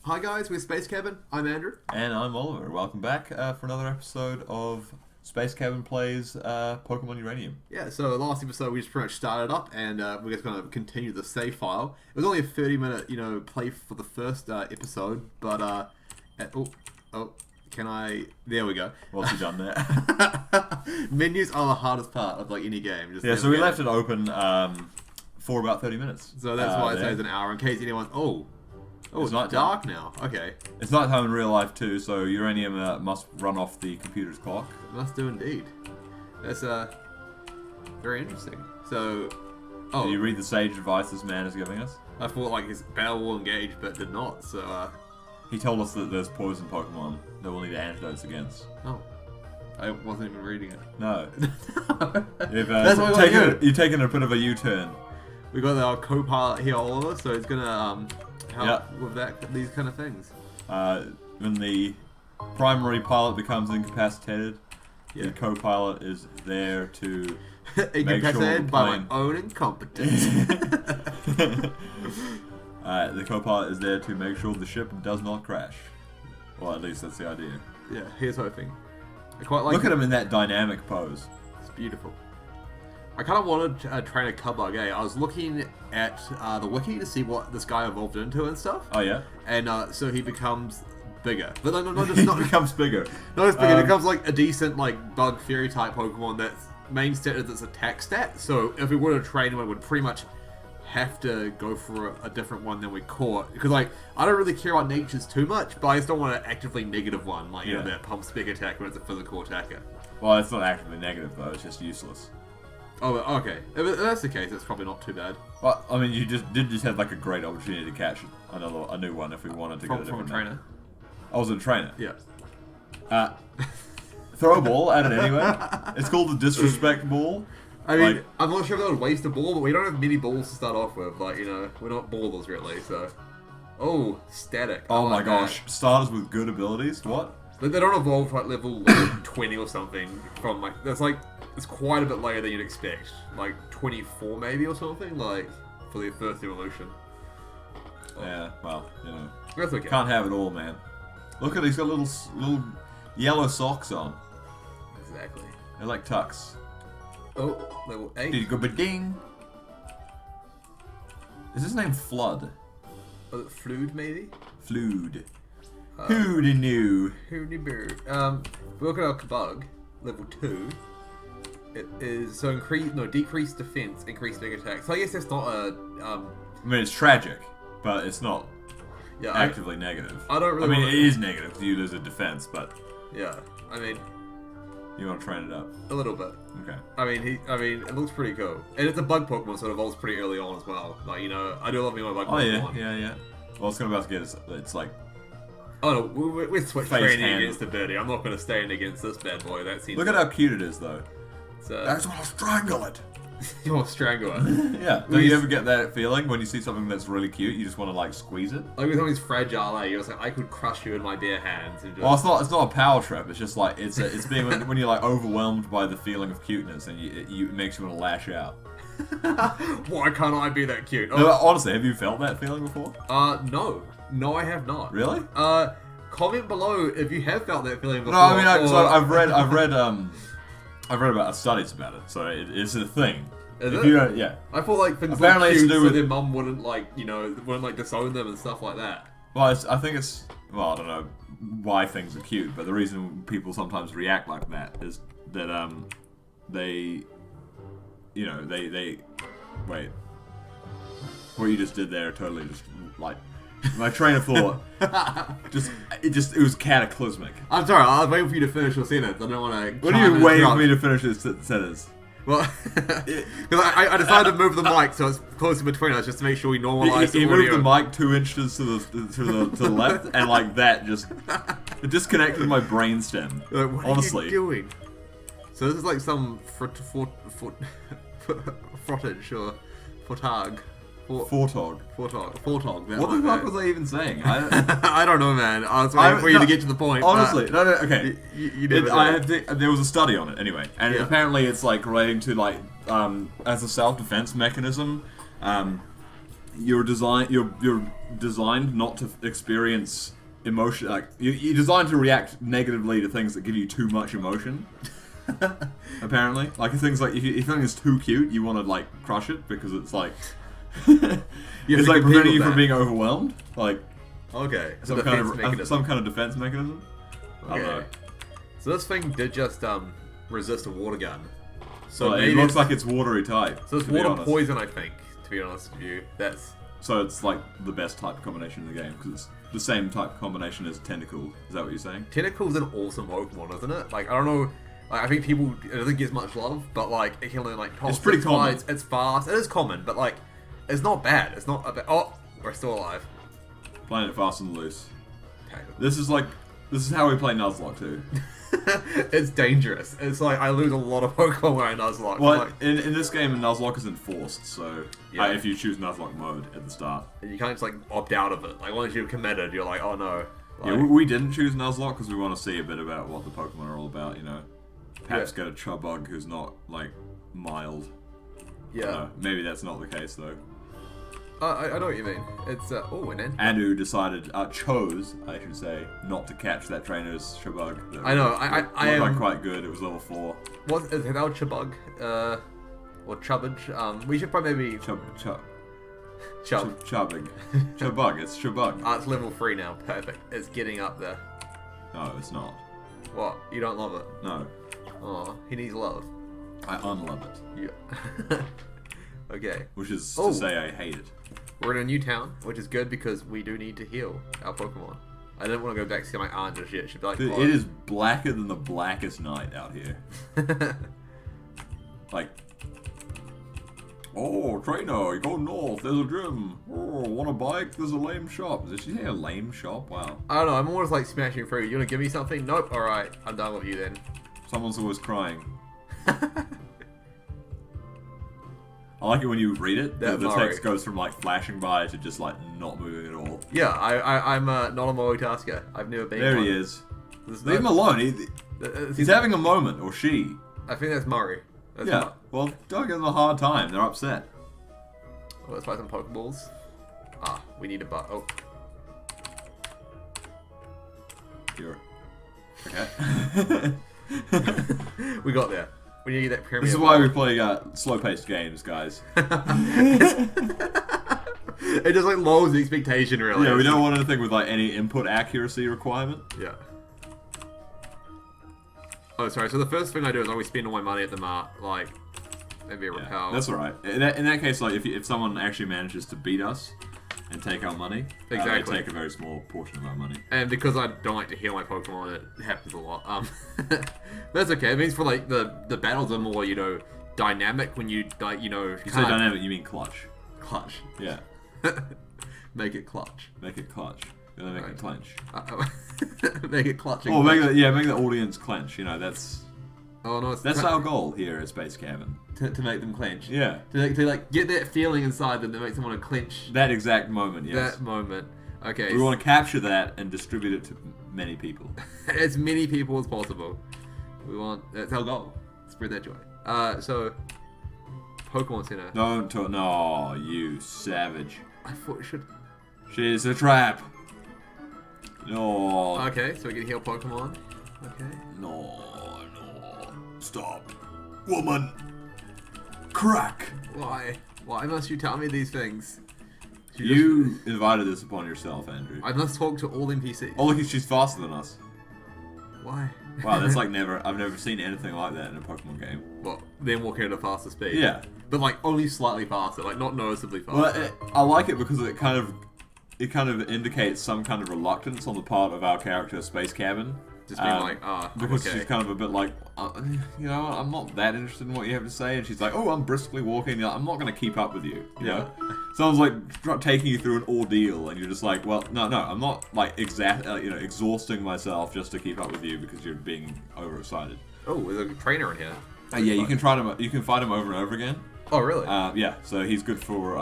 Hi guys, we're Space Cabin. I'm Andrew. And I'm Oliver. Welcome back for another episode of Space Cabin Plays Pokemon Uranium. Yeah, so last episode we just pretty much started up and we're just going to continue the save file. It was only a 30-minute, play for the first episode, but can I... There we go. What's he done there? Menus are the hardest part of like any game. Just So we left it open for about 30 minutes. So that's why it says an hour in case anyone's... Oh, it's not dark now. Okay. It's nighttime in real life too, so Uranium must run off the computer's clock. It must do indeed. That's very interesting. So, Did you read the sage advice this man is giving us? I thought like his battle will engage, but did not. So he told us that there's poison Pokemon that we'll need antidotes against. Oh, I wasn't even reading it. No. That's you've taken a bit of a U-turn. We got our co-pilot here, Oliver, so he's gonna help with these kind of things. When the primary pilot becomes incapacitated, the co-pilot is there to incapacitated by my own incompetence. The co-pilot is there to make sure the ship does not crash. Well, at least that's the idea. Yeah, here's hoping. I quite like. Look at him in that dynamic pose. It's beautiful. I kind of wanted to train a Cubbug, I was looking at the wiki to see what this guy evolved into and stuff. Oh yeah? And so he becomes bigger. But not he becomes bigger. Not just bigger, he becomes like a decent like bug fairy type Pokemon that's main stat is its attack stat. So if we were to train him, I would pretty much have to go for a different one than we caught. Because like, I don't really care about natures too much, but I just don't want to actively negative one, like that pumps big attack when it's a physical attacker. Well, it's not actively negative though, it's just useless. Oh, okay. If that's the case, it's probably not too bad. Well, I mean, you just have like a great opportunity to catch a new one if we wanted to get a different trainer. I was a trainer. Yeah. Throw a ball at it anyway. It's called the disrespect ball. I mean, I'm not sure if that would waste a ball, but we don't have many balls to start off with. Like, we're not ballers really, so. Oh, static. Oh my gosh. Starters with good abilities? What? But they don't evolve to like level 20 or something from like, it's quite a bit later than you'd expect. Like 24 maybe or something, like for their first evolution. Yeah, well, That's okay. Can't have it all, man. Look at he's got little yellow socks on. Exactly. They're like tucks. Oh, level 8. Did you go ba-ding? Is his name Flood? Flood maybe? Flood. Who'da knew? Who'da bird. We look at our Cubbug, level 2. It is so decreased defense, increased big attack. So I guess that's not a. I mean, it's tragic, but it's not actively negative. I don't really. I mean, it is negative because you lose a defense, but yeah, I mean, you want to train it up a little bit. Okay. I mean, it looks pretty cool, and it's a bug Pokemon, so it evolves pretty early on as well. Like I do love me my bug Pokemon. Yeah. Well, it's about to get it's like. Oh no, we're switch training against the birdie. I'm not going to stand against this bad boy. That seems. Look at how cute it is, though. That's what I'll strangle it. You want to strangle it? Yeah. Don't you ever get that feeling when you see something that's really cute? You just want to like squeeze it. Like with something's fragile, you're just like, I could crush you in my bare hands. And just... Well, it's not a power trip. It's just like it's being when you're like overwhelmed by the feeling of cuteness, and it makes you want to lash out. Why can't I be that cute? No, honestly, have you felt that feeling before? No, I have not. Really? Comment below if you have felt that feeling before. No, I mean, I've read about studies about it, so it's a thing. Is if it? You don't, yeah. I thought like things apparently like cute, it's to do so with their mum wouldn't disown them and stuff like that. Well, I think it's I don't know why things are cute, but the reason people sometimes react like that is that they wait. What you just did there totally just like. My train of thought, it was cataclysmic. I'm sorry, I was waiting for you to finish your sentence. I don't want to. What are you waiting for me to finish this sentence? Well, because I decided to move the mic so it's closer between us just to make sure we normalize the audio. He moved the mic 2 inches to the left, and like that it disconnected my brainstem. What honestly. are you doing? So this is like some footage or footag. Fortog. What the fuck was I even saying? I don't know, man. I was waiting for you to get to the point. Honestly, okay. There was a study on it anyway, and apparently it's like relating to like as a self-defense mechanism. you're designed not to experience emotion. Like you're designed to react negatively to things that give you too much emotion. Apparently, like things like if something is too cute, you want to like crush it because it's like it's like preventing you from being overwhelmed. Like okay, some kind of defense mechanism. Okay. I don't know. So this thing did just resist a water gun. So it looks like it's watery type. So it's water poison, I think. To be honest with you, so it's like the best type combination in the game because it's the same type combination as Tentacle. Is that what you're saying? Tentacle's an awesome Pokemon, isn't it? Like I don't know. Like, I think it doesn't get much love, but like it can learn like it's pretty common. It's fast. It is common, but like it's not bad. It's not a bad. Oh, we're still alive. Playing it fast and loose. This is how we play Nuzlocke too. It's dangerous. It's like I lose a lot of Pokemon when I Nuzlocke. Well, like, in this game, Nuzlocke isn't forced, so if you choose Nuzlocke mode at the start, you can't just like opt out of it. Like once you're committed, you're like, oh no. Like, yeah, we didn't choose Nuzlocke because we want to see a bit about what the Pokemon are all about. You know, perhaps get a Cubbug who's not like mild. Yeah. Maybe that's not the case though. I know what you mean. It's oh, and then Anu chose, I should say, not to catch that trainer's Cubbug. I know. I am quite good. It was level 4. What is it? Our Cubbug, or Chubbage? We should probably maybe Chubbug. Chubbug. It's Cubbug. It's level 3 now. Perfect. It's getting up there. No, it's not. What? You don't love it? No. Oh, he needs love. I unlove it. Yeah. Okay. Which is to say I hate it. We're in a new town, which is good because we do need to heal our Pokemon. I don't want to go back to see my aunt just yet. She'd be like, dude, it is blacker than the blackest night out here. Like, oh, trainer, you go north, there's a gym. Oh, want a bike? There's a lame shop. Did she say a lame shop? Wow. I don't know, I'm always like smashing through. You want to give me something? Nope, alright, I'm done with you then. Someone's always crying. I like it when you read it, the text goes from like flashing by to just like not moving at all. Yeah, I'm not a multitasker. I've never been There one. he is. Leave him alone. He's having a moment, or she. I think that's Murray. Yeah, well, don't give them a hard time. They're upset. Oh, let's fight some Pokeballs. Ah, we need a oh. Here. Okay. We got there. We need that pyramid. This is why we play slow-paced games, guys. It just like lowers the expectation, really. Yeah, we don't want anything with like any input accuracy requirement. Yeah. Oh, sorry. So the first thing I do is I always spend all my money at the mart, like maybe a repel. That's alright. In that case, like if someone actually manages to beat us and take our money, they take a very small portion of our money. And because I don't like to heal my Pokemon, it happens a lot. That's okay. It means for like the battles are more, you know, dynamic when you like, you know. You say dynamic, you mean clutch. Clutch. Yeah. Make it clutch. Make it clutch. You know, make it clench. Make it clutch. Oh, make the audience clench. You know, that's. Oh no, that's our goal here at Space Cabin. To make them clench. Yeah. To like get that feeling inside them that makes them want to clench. That exact moment, yes. That moment. Okay. We want to capture that and distribute it to many people. As many people as possible. That's our goal. Spread that joy. So Pokemon Center. No, you savage. I thought we should. She's a trap. No. Okay, so we can heal Pokemon. Okay. No. Stop. Woman. Crack. Why? Why must you tell me these things? You invited this upon yourself, Andrew. I must talk to all NPCs. Oh, look, she's faster than us. Why? Wow, that's like I've never seen anything like that in a Pokemon game. Well, them walking at a faster speed. Yeah. But like only slightly faster, like not noticeably faster. Well, I like it because it kind of indicates some kind of reluctance on the part of our character, Space Cabin. Just being like, because okay. She's kind of a bit like, you know, I'm not that interested in what you have to say, and she's like, oh, I'm briskly walking. I'm not going to keep up with you. You know? Someone's like taking you through an ordeal, and you're just like, well, no, I'm not like exhausting myself just to keep up with you because you're being overexcited. Oh, there's a trainer in here. Yeah, you can fight him over and over again. Oh, really? Yeah, so he's good for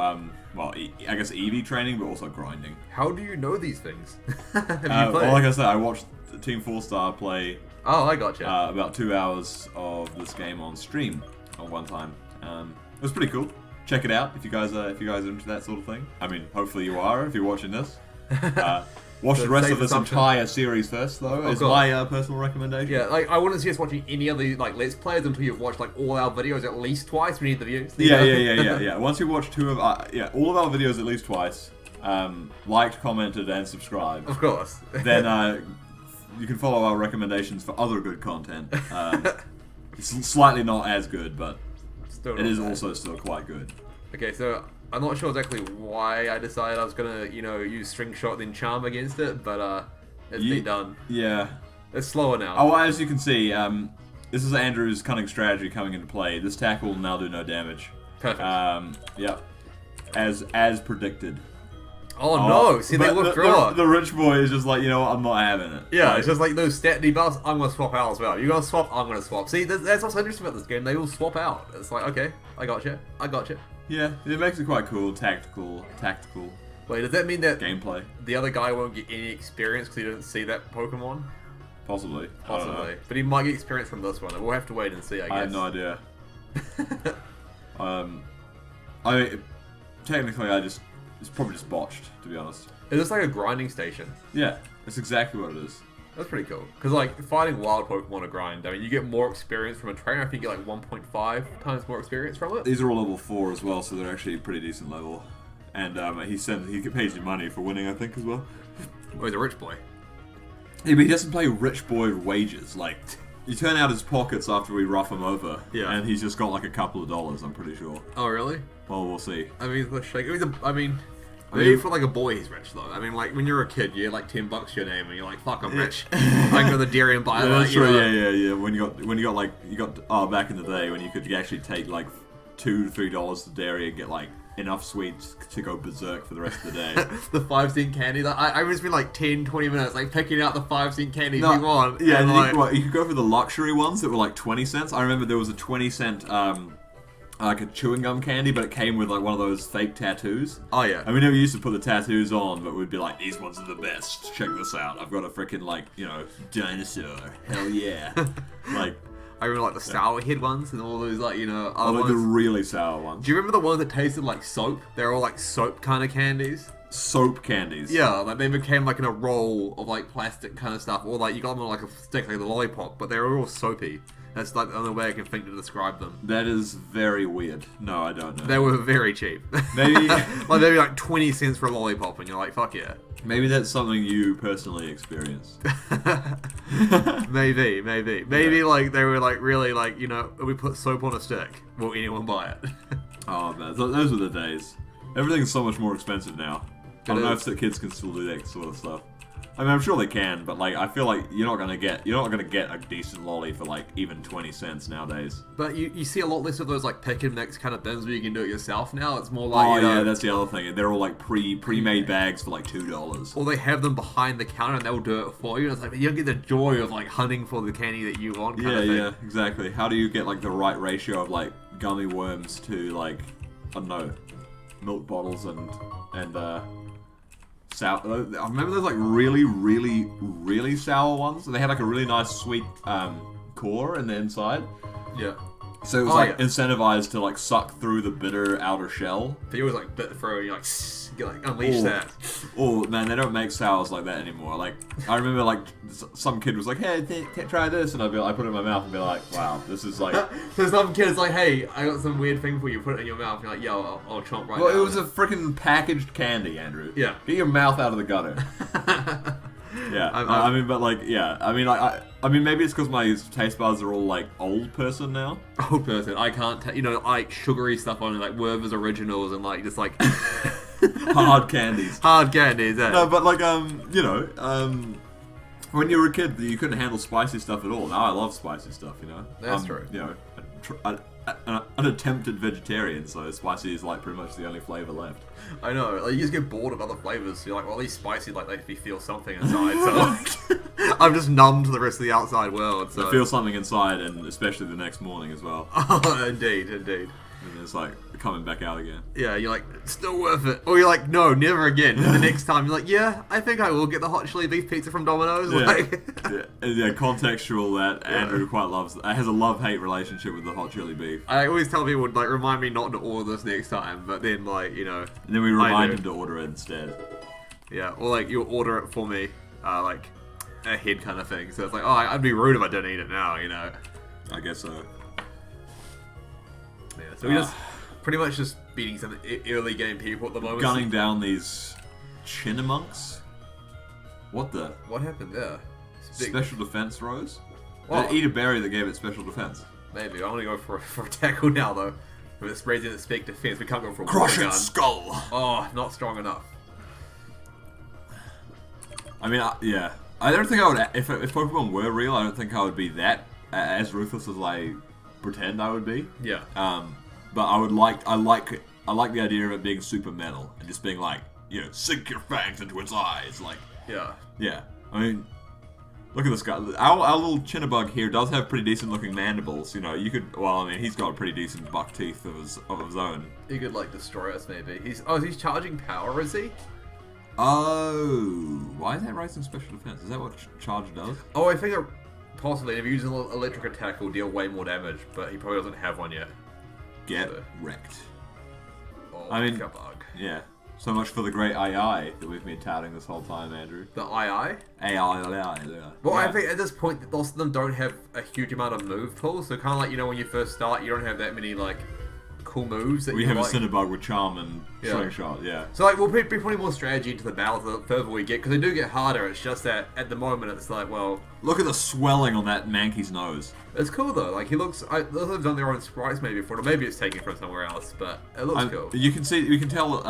well, I guess EV training, but also grinding. How do you know these things? Have you played? Well, like I said, I watched Team 4-Star play. Oh, I gotcha. About 2 hours of this game on stream at one time. It was pretty cool. check it out if you guys are into that sort of thing. I mean, hopefully you are if you're watching this. Watch the rest of this entire series first, though. Is my personal recommendation. Yeah, like I wouldn't suggest watching any other like Let's Plays until you've watched like all our videos at least twice. We need the views. Yeah. Once you watch all of our videos at least twice, liked, commented, and subscribed. Of course. Then you can follow our recommendations for other good content. It's slightly not as good, but it is also still quite good. Okay, so I'm not sure exactly why I decided I was gonna, use String Shot then Charm against it, but it's been done. Yeah. It's slower now. Oh, as you can see, this is Andrew's cunning strategy coming into play. This tackle will now do no damage. Perfect. Yeah. As predicted. Oh no! See, they withdraw. The rich boy is just like, you know what, I'm not having it. Yeah, it's just like those stat debuffs, I'm gonna swap out as well. You're gonna swap, I'm gonna swap. See, that's what's interesting about this game. They all swap out. It's like, okay, I got you. Yeah, it makes it quite cool, tactical. Wait, does that mean that gameplay? The other guy won't get any experience because he didn't see that Pokemon? Possibly. But he might get experience from this one. We'll have to wait and see, I guess. I have no idea. Technically, it's probably just botched, to be honest. Is this like a grinding station? Yeah, that's exactly what it is. That's pretty cool. Because, like, fighting wild Pokemon to grind, I mean, you get more experience from a trainer. I think you get, like, 1.5 times more experience from it. These are all level 4 as well, so they're actually a pretty decent level. And he pays you money for winning, I think, as well. Oh, he's a rich boy. Yeah, but he doesn't play rich boy wages. Like, you turn out his pockets after we rough him over, and he's just got, like, a couple of dollars, I'm pretty sure. Oh, really? Well, we'll see. I mean, maybe for like a boy, he's rich though. I mean, like when you're a kid, you get like $10 to your name, and you're like, "Fuck, I'm rich." I can go to the dairy and buy that. Yeah. When you got back in the day when you could actually take like $2 to $3 to dairy and get like enough sweets to go berserk for the rest of the day. The 5-cent candy. I would spend like 10-20 minutes like picking out the 5-cent candies you want. Yeah, and you could go for the luxury ones that were like 20 cents. I remember there was a 20-cent. Like a chewing gum candy, but it came with like one of those fake tattoos. Oh yeah. And we never used to put the tattoos on, but we'd be like, these ones are the best. Check this out. I've got a freaking dinosaur. Hell yeah. Like, I remember like the sour head ones and all those like other ones. The really sour ones. Do you remember the ones that tasted like soap? They're all like soap kind of candies. Soap candies. Yeah, like they became like in a roll of like plastic kind of stuff, or like you got them on like a stick like the lollipop, but they were all soapy. That's like the only way I can think to describe them. That is very weird. No, I don't know. They were very cheap. Maybe maybe like 20 cents for a lollipop, and you're like, fuck yeah. Maybe that's something you personally experienced. Maybe. Like they were like really like we put soap on a stick. Will anyone buy it? Oh man, those were the days. Everything's so much more expensive now. I don't know if the kids can still do that sort of stuff. I mean, I'm sure they can, but like, I feel like you're not gonna get a decent lolly for like even 20 cents nowadays. But you see a lot less of those like pick and mix kind of bins where you can do it yourself now. It's more like yeah, that's the other thing. They're all like pre-made bags for like $2. Or they have them behind the counter and they'll do it for you. And it's like you don't get the joy of like hunting for the candy that you want. Kind of thing. Yeah, exactly. How do you get like the right ratio of like gummy worms to like I don't know, milk bottles and sour. I remember those like really sour ones. They had like a really nice sweet core in the inside. Yeah. So it was incentivized to like suck through the bitter outer shell. But you always like bit through and you like unleash that. Oh man, they don't make sours like that anymore. Like I remember like some kid was like, "Hey, try this," and I put it in my mouth and be like, "Wow, this is like." So some kid's like, "Hey, I got some weird thing for you. Put it in your mouth." And you're like, "Yo, I'll chomp right now." Well, it was a freaking packaged candy, Andrew. Yeah. Get your mouth out of the gutter. Yeah, I mean, maybe it's because my taste buds are all like old person now. Old person, I can't. Like sugary stuff on it, like Werther's Originals, and like just like hard candies. Hard candies. Yeah. No, but like when you were a kid, you couldn't handle spicy stuff at all. Now I love spicy stuff. That's true. An attempted vegetarian, so spicy is like pretty much the only flavor left. I know, like you just get bored of other flavors. So you're like, well, at least spicy, like makes me feel something inside. So I'm just numb to the rest of the outside world. So I feel something inside, and especially the next morning as well. Oh, indeed. And it's like, coming back out again. Yeah, you're like, it's still worth it. Or you're like, no, never again. And the next time you're like, yeah, I think I will get the hot chili beef pizza from Domino's. Yeah, Like, yeah, contextual that Andrew quite loves. Has a love-hate relationship with the hot chili beef. I always tell people, like, remind me not to order this next time. But then, like, you know. And then we remind him to order it instead. Yeah, or like, you'll order it for me, like, ahead kind of thing. So it's like, oh, I'd be rude if I didn't eat it now, you know. I guess so. Yeah, so we just pretty much just beating some early game people at the moment. Gunning down these Chinamunks. What the? What happened there? Special defense rose? Well, Did it eat a berry that gave it special defense? Maybe. I want to go for a tackle now, though. If it's raising its spec defense, we can't go for a Crush water gun. its skull! Oh, not strong enough. I mean, yeah. I don't think I would. If Pokemon were real, I don't think I would be that as ruthless as I pretend I would be. Yeah. But I like the idea of it being super metal and just being like, you know, sink your fangs into its eyes, like. Yeah. Yeah. I mean, look at this guy. Our little Chinnabug here does have pretty decent looking mandibles. You know, you could. Well, I mean, he's got pretty decent buck teeth of his own. He could like destroy us, maybe. He's charging power, is he? Oh, why is that raising special defense? Is that what Charge does? Oh, I think it possibly. If you use an electric attack, will deal way more damage, but he probably doesn't have one yet. Get wrecked. Oh, I mean, Cubbug. Yeah. So much for the great AI that we've been touting this whole time, Andrew. The AI? AI. Well, I think at this point, most of them don't have a huge amount of move pools, so kind of like, you know, when you first start, you don't have that many, like, cool moves that we you have like. a Cinnabug with Charm and Slingshot, yeah. So, like, we'll be putting more strategy into the battles the further we get, because they do get harder. It's just that, at the moment, it's like, well... Look at the swelling on that Mankey's nose. It's cool, though. Like, he looks... They've done their own sprites maybe before, or maybe it's taken from somewhere else, but it looks cool. You can see... We can tell,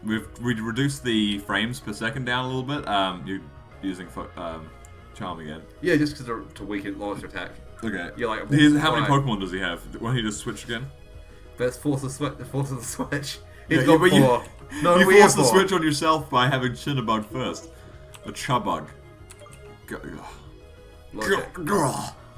we've reduced the frames per second down a little bit. You're using Charm again. Yeah, just because to weaken launch attack. Okay. You're like... How many Pokemon does he have? Why don't he just switch again? That's forces the switch. Yeah, He's got but four. No, you we forced have the four. switch on yourself by having Cinnabug first. The Chubbug.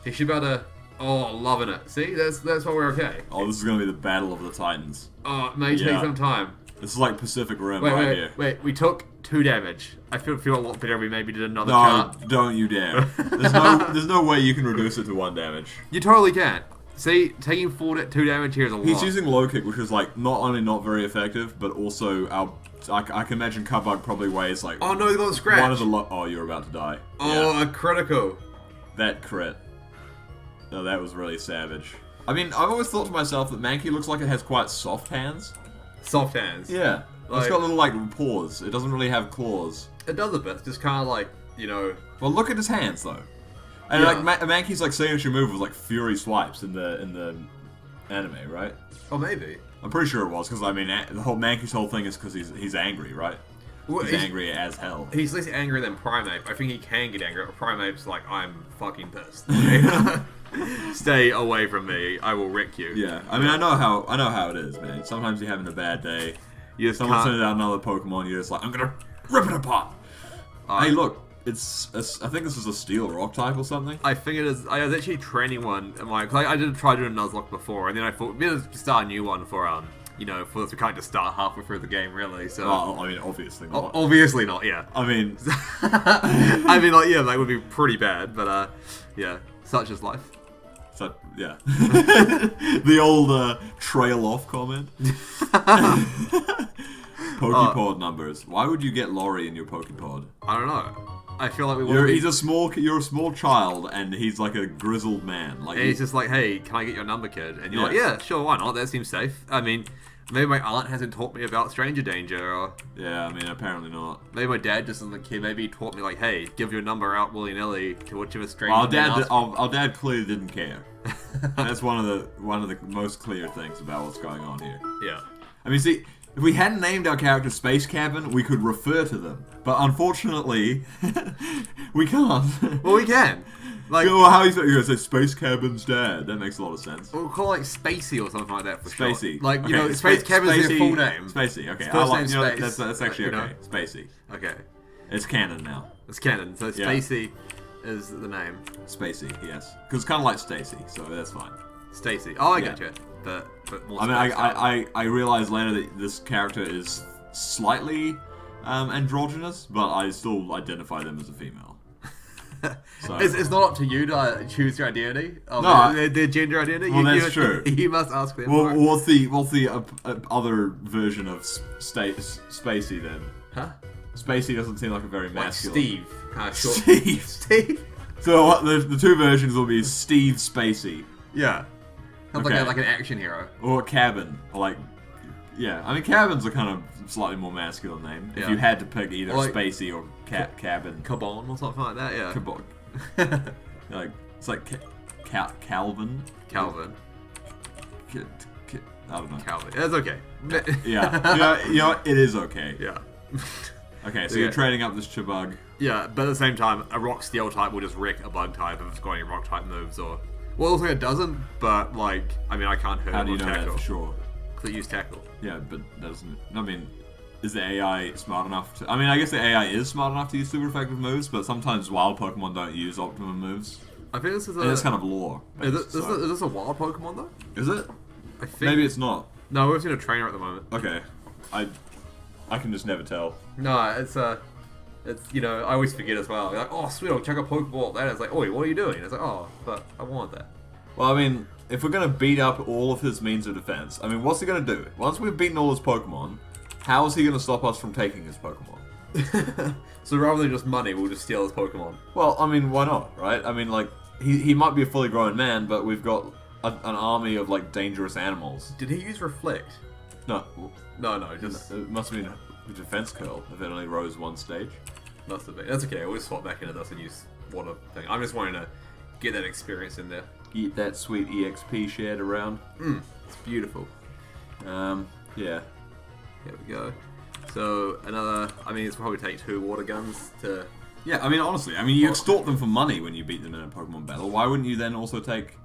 He should be able to... Oh, loving it. See? That's why we're okay. Oh, this is going to be the battle of the Titans. Oh, it may take some time. This is like Pacific Rim here. Wait, we took 2 damage. I feel a lot better if we maybe did another cut. No, don't you dare. There's no way you can reduce it to 1 damage. You totally can. See, taking 2 damage here is a lot. He's using low kick, which is like not only not very effective, but also I can imagine Cubbug probably weighs like. Oh no, he got a scratch. One of the oh, you're about to die. Oh, yeah. A critical. That crit. No, that was really savage. I mean, I've always thought to myself that Mankey looks like it has quite soft hands. Soft hands. Yeah. It's got little like paws. It doesn't really have claws. It does a bit. Just kind of like, you know. Well, look at his hands though. And like Mankey's like signature move was like Fury Swipes in the anime, right? Oh, maybe. I'm pretty sure it was because I mean the whole Mankey's whole thing is because he's angry, right? Well, he's angry as hell. He's less angry than Primeape. I think he can get angry. But Primeape's like, I'm fucking pissed. Stay away from me. I will wreck you. Yeah, I mean I know how it is, man. Sometimes you're having a bad day. Someone sends out another Pokemon. You're just like, I'm gonna rip it apart. Hey, look. I think this is a steel rock type or something. I think it is. I was actually training one. I did try doing a Nuzlocke before, and then I thought, maybe let's start a new one for you know, for us to kind of start halfway through the game, really. So. Well, I mean, obviously not. Obviously not. Yeah. I mean. I mean, like, yeah, that would be pretty bad, but yeah, such is life. So yeah. The old trail off comment. Pokepod numbers. Why would you get Laurie in your Pokepod? I don't know. I feel like you're a small child, and he's like a grizzled man. Like and he's just like, hey, can I get your number, kid? And you're like, yeah, sure, why not? That seems safe. I mean, maybe my aunt hasn't taught me about stranger danger, or yeah, I mean, apparently not. Maybe my dad just as a kid, maybe he taught me like, hey, give your number out willy nilly to whichever stranger. Our dad clearly didn't care. That's one of the most clear things about what's going on here. Yeah. I mean, see. If we hadn't named our character Space Cabin, we could refer to them. But unfortunately, we can't. Well, we can. Like, how you gonna say Space Cabin's dad? That makes a lot of sense. We'll call it like Spacey or something like that for Spacey. Short. Like, you know, Space Cabin's their full name. Spacey, okay. That's actually okay. Know? Spacey. Okay. It's canon now. It's canon, so Spacey is the name. Spacey, yes. Because it's kind of like Stacy, so that's fine. Stacy. Oh, I get you. but more I mean, spaced out. I realized later that this character is slightly androgynous, but I still identify them as a female. So. It's not up to you to choose your identity. Their gender identity. Well, that's true. You must ask them. Well, what's the other version of Spacey then? Huh? Spacey doesn't seem like a very Like masculine. Steve. Short. Steve. Steve. So the two versions will be Steve Spacey. Yeah. Sounds Okay. like an action hero. Or Cabin. Or like, yeah. I mean, Cabin's a kind of slightly more masculine name. If Yeah. you had to pick either Or like- Spacey or Cabin. Cabon or something like that. Yeah. Cubbug. Like, it's like Calvin. Calvin. I don't know. Calvin. That's okay. Yeah. You know what? It is okay. Yeah. Okay, so Yeah. you're trading up this Cubbug. Yeah, but at the same time, a rock steel type will just wreck a bug type if it's got any rock type moves or. Well, it looks like it doesn't, but like, I mean, I can't hurt How it do you with know tackle. that for sure? Because it used tackle. Yeah, but that doesn't. I mean, is the AI smart enough to? I mean, I guess the AI is smart enough to use super effective moves, but sometimes wild Pokemon don't use optimum moves. I think this is And it's kind of lore. Is based, this a wild Pokemon though? Is it? I think. Maybe it's not. No, we're seeing a trainer at the moment. Okay, I can just never tell. No, it's I always forget as well. Like, oh sweet, I'll check a Pokeball. That is like, oh, what are you doing? It's like, oh, but I want that. Well, I mean, if we're gonna beat up all of his means of defense, I mean, what's he gonna do? Once we've beaten all his Pokemon, how is he gonna stop us from taking his Pokemon? So rather than just money, we'll just steal his Pokemon. Well, I mean, why not, right? I mean, like, he might be a fully grown man, but we've got an army of, like, dangerous animals. Did he use Reflect? No, No, just it must have been a defense curl if it only rose one stage. must have been. That's okay. I always swap back into this and use water thing. I'm just wanting to get that experience in there. Get that sweet EXP shared around. It's beautiful. Yeah. Here we go. So another. I mean, it's probably take 2 water guns to. Yeah, I mean, honestly, I mean, you extort them for money when you beat them in a Pokemon battle. Why wouldn't you then also take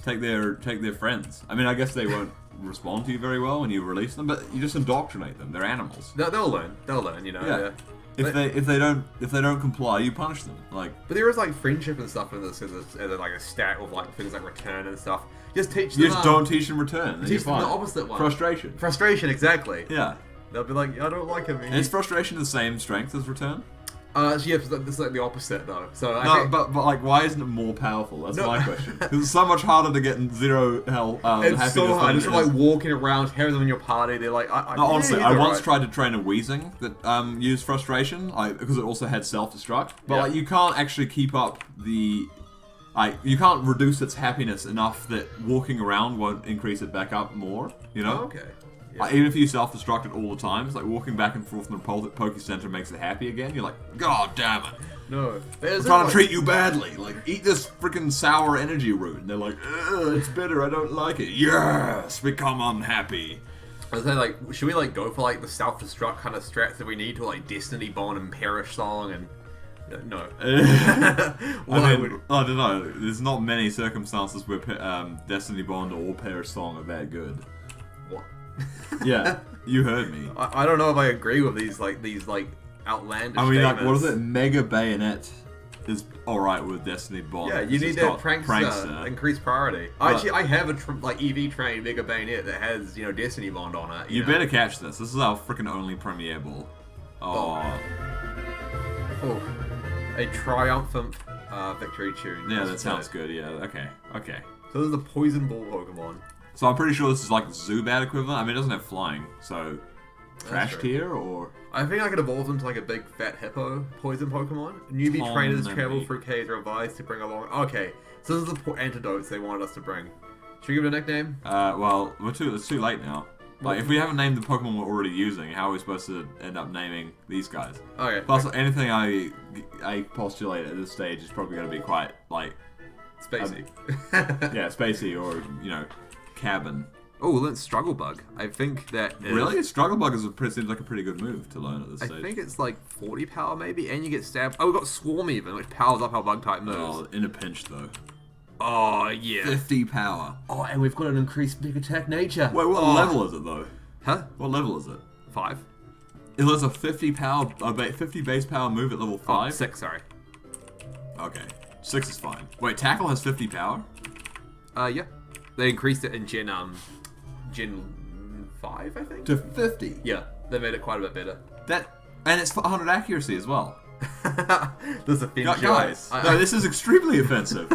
their friends? I mean, I guess they won't respond to you very well when you release them, but you just indoctrinate them. They're animals. They'll learn. They'll learn. You know. Yeah. Yeah. If they don't comply, you punish them. Like, But there is like friendship and stuff in this as like a stat with like things like return and stuff. Just teach them. you just don't teach them return. then teach you're them the fine. opposite one. Frustration. Frustration, exactly. Yeah. They'll be like, I don't like him. And is frustration the same strength as return? So yeah, it's like the opposite though. So I No, think, but like, why isn't it more powerful? That's No. my question. Because it's so much harder to get 0 health. it's happiness so hard. than It's it like is. walking around, having them in your party. They're like, No, honestly, yeah, I he's once alright. tried to train a Weezing that used frustration, because it also had self-destruct. But Yeah. like, you can't actually keep up the, you can't reduce its happiness enough that walking around won't increase it back up more. You know? Oh, okay. Yeah. Like, even if you self-destruct it all the time, it's like walking back and forth in the Poke Center makes it happy again. You're like, God damn it! No, I'm trying to treat you badly. Like, eat this freaking sour energy root. And they're like, ugh, it's bitter. I don't like it. Yes, become unhappy. I was saying, like, should we like go for like the self-destruct kind of strats that we need to like Destiny Bond and Perish Song and no. I mean, I don't know. There's not many circumstances where Destiny Bond or Perish Song are that good. What? Yeah, you heard me. I don't know if I agree with these outlandish. I mean, like, what is statements. it? Mega Bayonet is alright with Destiny Bond. Yeah, you need It's that got prankster, increased priority. But- Actually, I have a EV train Mega Bayonet that has Destiny Bond on it. You know? better catch this. This is our freaking only premiere ball. Oh, Oh, a triumphant victory tune. yeah, that sounds good. Yeah, okay. So this is a poison ball Pokemon. So I'm pretty sure this is like Zubat equivalent. I mean, it doesn't have flying, so trash true. tier or I think I could evolve into like a big fat hippo poison Pokemon. Newbie trainers Maybe. travel through caves are advised to bring along. Okay, so this is the antidotes they wanted us to bring. Should we give it a nickname? well, it's too late now. Like, if we haven't named the Pokemon we're already using, how are we supposed to end up naming these guys? Okay. Plus, anything I postulate at this stage is probably going to be quite like Spacey. yeah, spacey or cabin. Oh, let's Struggle Bug. I think that is, Really, Struggle Bug seems like a pretty good move to learn at this I stage. think it's like 40 power maybe, and you get stabbed. Oh, we got Swarm even, which powers up our bug type moves. Oh, in a pinch though. Oh yeah. 50 power. Oh, and we've got an increased big attack nature. Wait, what level is it though? Huh? What level is it? 5. It was a 50 base power move at level 5. 6, sorry. Okay, 6 is fine. Wait, Tackle has 50 power? Yeah. They increased it in Gen Gen 5, I think. To 50. Yeah, they made it quite a bit better. And it's for 100 accuracy as well. This offends Guys, no, this is extremely offensive.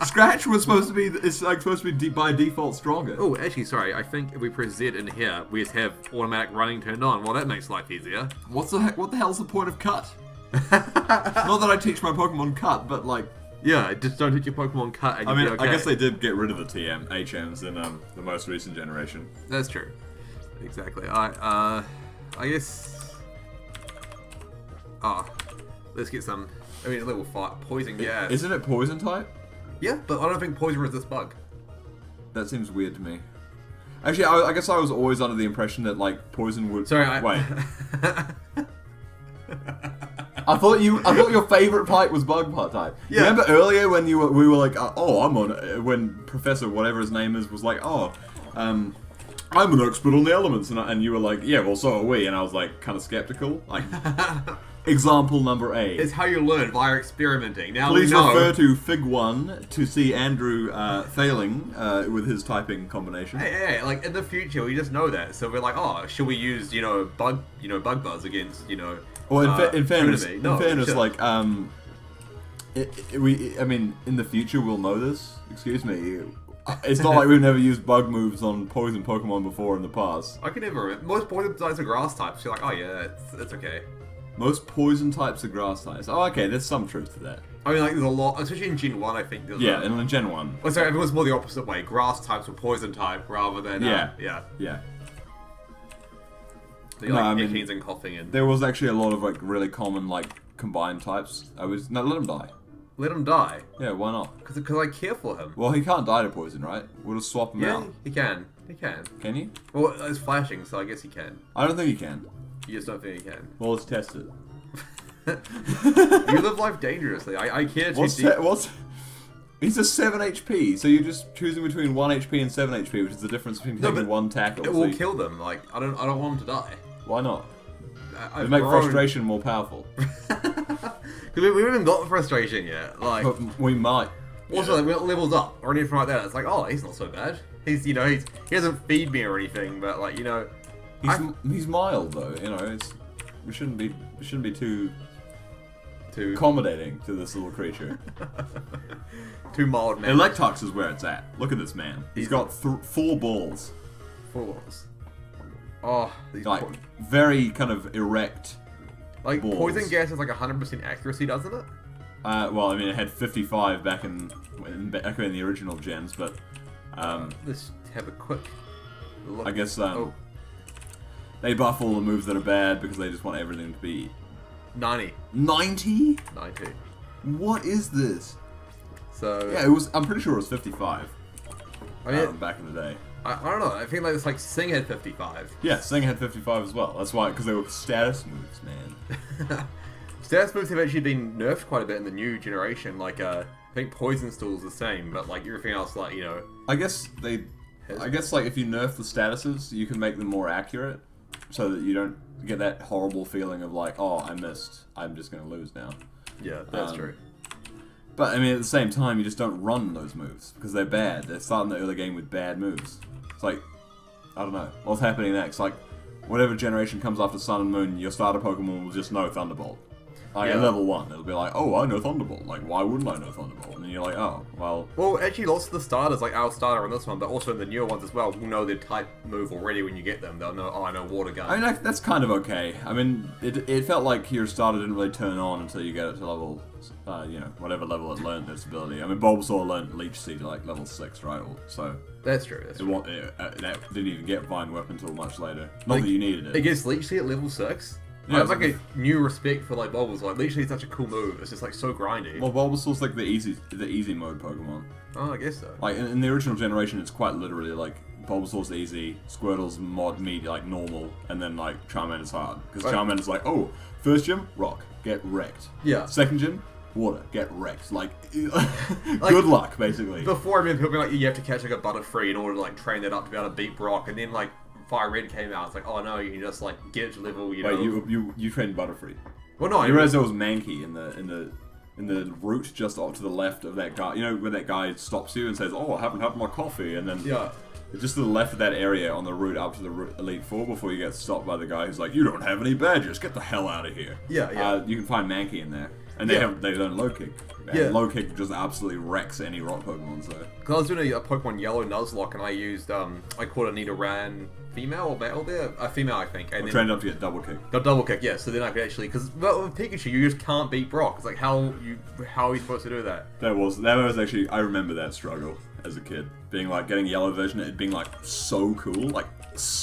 Scratch was supposed to be, by default stronger. Oh, actually, sorry. I think if we press Z in here, we just have automatic running turned on. Well, that makes life easier. What the hell's the point of cut? Not that I teach my Pokemon cut, but like... Yeah, just don't hit your Pokemon cut and I mean, you'll be okay. I guess they did get rid of the HMs in the most recent generation. That's true. Exactly. I guess... let's get some... I mean, level 5. Poison gas. Isn't it poison type? Yeah, but I don't think poison resists bug. That seems weird to me. Actually, I guess I was always under the impression that, like, poison would... Sorry, Wait. I thought your favorite type was bug type. Yeah. Remember earlier when we were like, when Professor whatever his name is was like, I'm an expert on the elements, and you were like, yeah, well, so are we, and I was like, kind of skeptical. Like, example number 8. It's how you learn via experimenting. Now Please we know. refer to Fig 1 to see Andrew failing with his typing combination. Hey, like in the future, we just know that. So we're like, should we use, bug buzz against, Well, in fairness, sure. like, I mean, in the future we'll know this. Excuse me. It's not like we've never used bug moves on poison Pokemon before in the past. I can never remember. Most poison types are grass types. So you're like, oh yeah, it's okay. Most poison types are grass types. Oh, okay, there's some truth to that. I mean, like, there's a lot, especially in Gen 1, I think. Yeah, and in Gen 1. Oh, sorry, everyone's more the opposite way. Grass types were poison type rather than... Yeah. So No, like, I mean, ichings and coughing and... There was actually a lot of, like, really common, like, combined types. No, let him die. Let him die. Yeah, why not? Because I care for him. Well, he can't die to poison, right? We'll just swap him out. He can. He can. Can he? Well, it's flashing, so I guess he can. I don't think he can. You just don't think he can. Well, let's test it. You live life dangerously. I care too deep. He's a 7 HP, so you're just choosing between 1 HP and 7 HP, which is the difference between taking one tackle. It will kill them. Like, I don't want him to die. Why not? It'd make frustration more powerful. Because we haven't got frustration yet. Like, But we might. Also, like, we're not levels up or anything like that. It's like, he's not so bad. He doesn't feed me or anything, but like, he's mild though. We shouldn't be too accommodating to this little creature. Too mild, man. Electox is where it's at. Look at this man. He's got 4 balls. 4 balls. Oh, these like very kind of erect. Like balls. Poison gas has like 100% accuracy, doesn't it? Well, I mean, it had 55 back in the original gens, but let's have a quick look. I guess they buff all the moves that are bad because they just want everything to be 90. 90? 90. What is this? So yeah, it was. I'm pretty sure it was 55. I mean, back in the day. I don't know. I feel like it's like Sing had 55. Yeah, Sing had 55 as well. That's why, because they were status moves, man. Status moves have actually been nerfed quite a bit in the new generation. Like, I think Poison still is the same, but like everything else, like I guess like if you nerf the statuses, you can make them more accurate, so that you don't get that horrible feeling of like, oh, I missed. I'm just gonna lose now. Yeah, that's true. But I mean, at the same time, you just don't run those moves because they're bad. They're starting the early game with bad moves. It's like, I don't know what's happening next. Like, whatever generation comes after Sun and Moon, your starter Pokemon will just know Thunderbolt. Like at level 1, it'll be like, oh, I know Thunderbolt. Like, why wouldn't I know Thunderbolt? And then you're like, oh, well. Well, actually, lots of the starters, like our starter on this one, but also in the newer ones as well, will know their type move already when you get them. They'll know, I know Water Gun. I mean, that's kind of okay. I mean, it felt like your starter didn't really turn on until you get it to level, whatever level it learned its ability. I mean, Bulbasaur learned Leech Seed to like level 6, right? So that's true. That didn't even get Vine Whip until much later. Not that you needed it. It gets Leech Seed at level 6. Yeah, I have like a new respect for like Bulbasaur. Like, Leech Seed's such a cool move. It's just like so grindy. Well, Bulbasaur's like the easy mode Pokemon. Oh, I guess so. Like in the original generation, it's quite literally like Bulbasaur's easy, Squirtle's like normal, and then like Charmander's hard. Because Charmander's like, oh, first gym, rock, get wrecked. Yeah. Second gym, water, get wrecked. Like good luck, basically. Before, I remember people being like, you have to catch like a Butterfree in order to like train that up to be able to beat Brock, and then like Fire Red came out. It's like, oh no, you can just like get it to level. Wait, you trained Butterfree. Well, no, you realized there was Mankey in the in the route just off to the left of that guy. You know, where that guy stops you and says, "Oh, I haven't had my coffee," and then just to the left of that area on the route up to the Elite Four before you get stopped by the guy who's like, "You don't have any badges. Get the hell out of here." You can find Mankey in there, and they don't low kick. And low kick just absolutely wrecks any rock Pokemon. So because I was doing a Pokemon Yellow Nuzlocke and I used I caught a Nidoran female or male there, a female I think. And I trained up to get double kick. Got double kick, yeah. So then I could actually, because with Pikachu you just can't beat Brock. It's like how are you supposed to do that? That was actually, I remember that struggle as a kid, being like getting yellow version, it being like so cool, because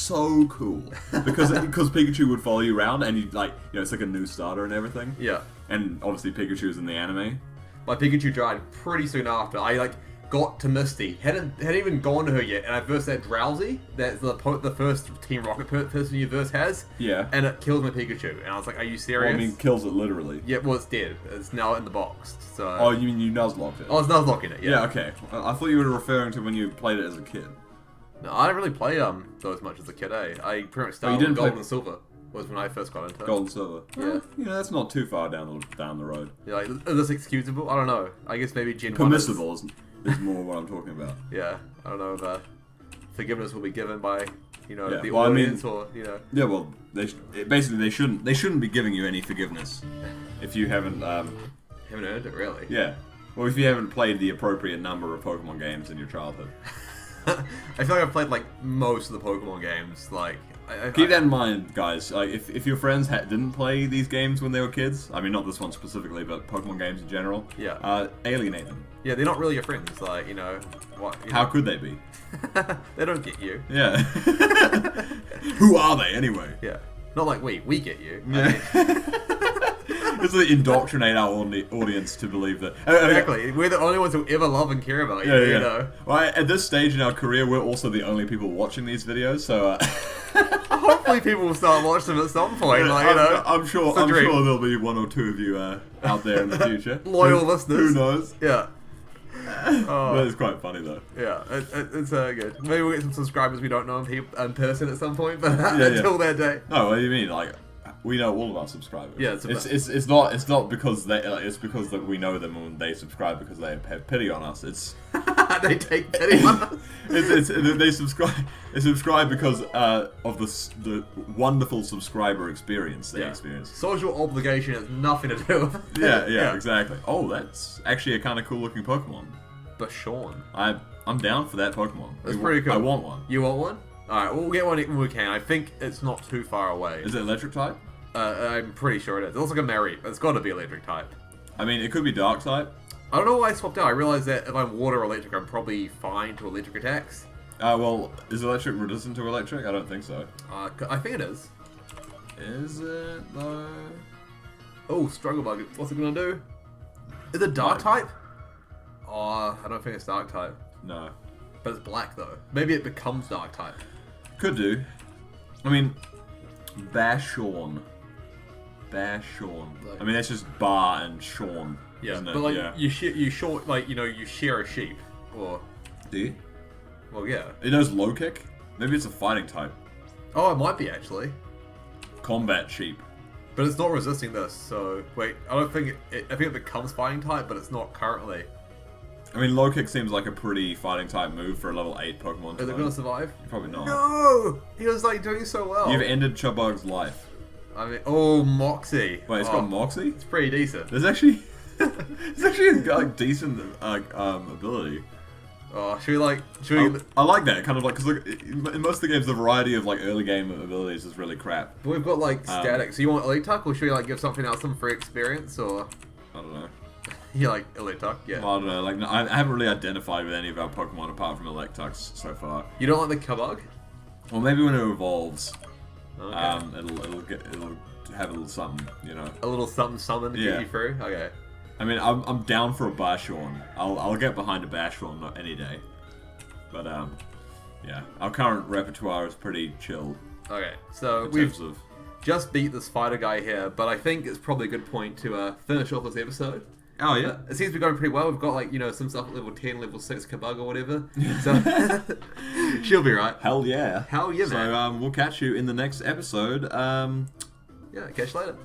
Pikachu would follow you around and you like, you know, it's like a new starter and everything. Yeah. And obviously Pikachu was in the anime. My Pikachu died pretty soon after. I like got to Misty, hadn't even gone to her yet, and I versed that Drowsy, that's the first Team Rocket person you verse has. Yeah. And it killed my Pikachu, and I was like, "Are you serious?" Well, I mean, kills it literally. Yeah, well, it's dead. It's now in the box. So. Oh, you mean you Nuzlocked it? I was Nuzlocking it. Yeah. Yeah. Okay. I thought you were referring to when you played it as a kid. No, I didn't really play those much as a kid. I pretty much started with Gold and Silver. Was when I first got into it. Gold and Silver. Yeah. You know, that's not too far down the road. Yeah, like, is this excusable? I don't know. I guess maybe Gen 1 permissible is more what I'm talking about. Yeah, I don't know if forgiveness will be given by, you know, the well, audience or, you know. Yeah, well, basically they shouldn't be giving you any forgiveness if you haven't Haven't earned it, really. Yeah. Well, if you haven't played the appropriate number of Pokemon games in your childhood. I feel like I've played like most of the Pokemon games. Like, keep that in mind, guys. Like, if your friends didn't play these games when they were kids, I mean, not this one specifically, but Pokemon games in general. Yeah. Alienate them. Yeah, they're not really your friends. Like, you know, what? How could they be? They don't get you. Yeah. Who are they anyway? Yeah. Not like we get you. Yeah. It's like indoctrinate our audience to believe that. Exactly. We're the only ones who ever love and care about you, you know. Well, at this stage in our career, we're also the only people watching these videos, so... Hopefully people will start watching them at some point, like, you know. I'm sure there'll be one or two of you out there in the future. Loyal listeners. Who knows? Yeah. That is quite funny, though. Yeah, it's good. Maybe we'll get some subscribers we don't know in person at some point, but until that day. No, what do you mean? Like, we know all of our subscribers. Yeah, it's not because it's because that we know them and they subscribe because they have pity on us. It's they take pity on us. They subscribe because of the wonderful subscriber experience they experience. Social obligation has nothing to do with it. Yeah, exactly. Oh, that's actually a kind of cool looking Pokemon. Bashan. I'm down for that Pokemon. That's pretty cool. I want one. You want one? Alright, we'll get one when we can. I think it's not too far away. Is it electric type? I'm pretty sure it is. It looks like a Mary. It's got to be electric type. I mean, it could be dark type. I don't know why I swapped out. I realized that if I'm water or electric, I'm probably fine to electric attacks. Well, is electric resistant to electric? I don't think so. I think it is. Is it, though? Oh, Struggle Bug. What's it gonna do? Is it dark type? Oh, I don't think it's dark type. No. But it's black, though. Maybe it becomes dark type. Could do. I mean, Bashan. I mean, that's just Bar and Sean. Yeah, isn't it? but like you short like you share a sheep or. Do you? Well, yeah. It knows low kick. Maybe it's a fighting type. Oh, it might be actually. Combat sheep. But it's not resisting this. So wait, I don't think I think it becomes fighting type, but it's not currently. I mean, low kick seems like a pretty fighting type move for a level 8 Pokemon. Is it gonna survive? Probably not. No, he was like doing so well. You've ended Cubbug's life. I mean, oh, Moxie. Wait, it's got Moxie? It's pretty decent. There's actually a like decent ability. Oh, should we? I like that kind of like because in most of the games, the variety of like early game abilities is really crap. But we've got like static. So you want Elite Tuck, or should we like give something else some free experience, or? I don't know. You like Elite Tuck? Yeah. Well, I don't know. Like I haven't really identified with any of our Pokemon apart from Electucks so far. You don't like the Cubbug? Well, maybe when it evolves, Okay. it'll have a little something, you know. A little something to get you through. Okay. I mean, I'm down for a Bashan. I'll get behind a Bashan any day. But yeah, our current repertoire is pretty chill. Okay, so we've just beat this fighter guy here, but I think it's probably a good point to finish off this episode. Oh yeah, it seems to be going pretty well. We've got like some stuff at level 10, level 6 Cubbug or whatever. So she'll be right. Hell yeah. Hell yeah, man. So we'll catch you in the next episode. Yeah, catch you later.